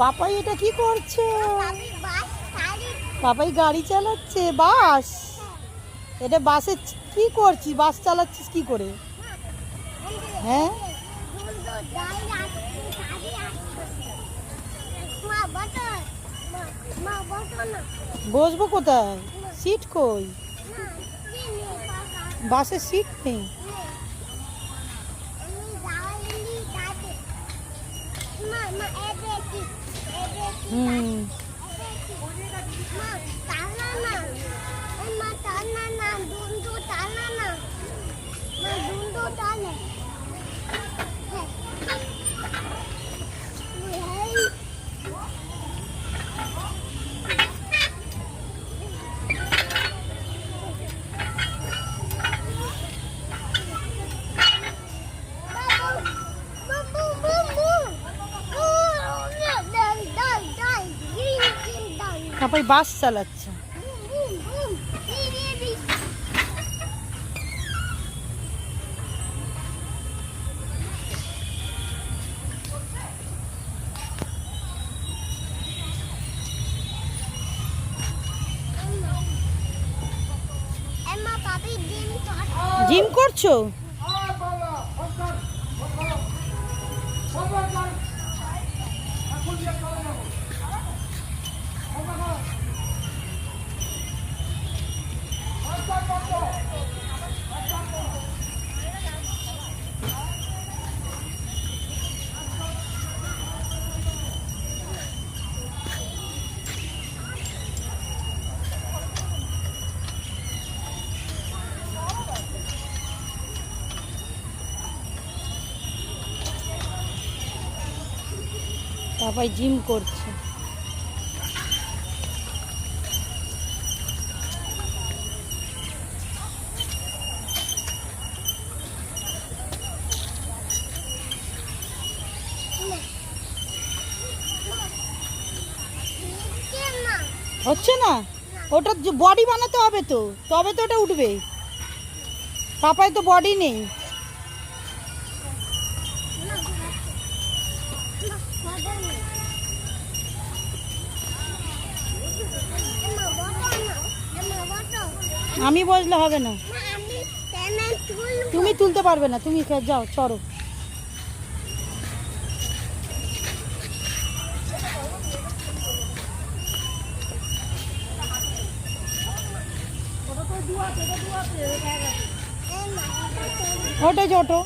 পাপাই এটা কি করছে? পাপাই গাড়ি চালাচ্ছে। বাস? এটা বাসে কি করছিস? বাস চালাচ্ছিস কি করে? হ্যাঁ, বসবো কোথায়? সিট কই? বাসে সিট নেই। হুম, পাপাই বাস চালাচ্ছে। জিম করছো? পাপাই জিম করছে। হচ্ছে না? ওটা বডি বানাতে হবে তো, তবে তো ওটা উঠবে। পাপাই তো বডি নেই। আমি বসলে হবে না। তুমি তুলতে পারবে না, তুমি যাও চড়ো। ওটাই ছোটো।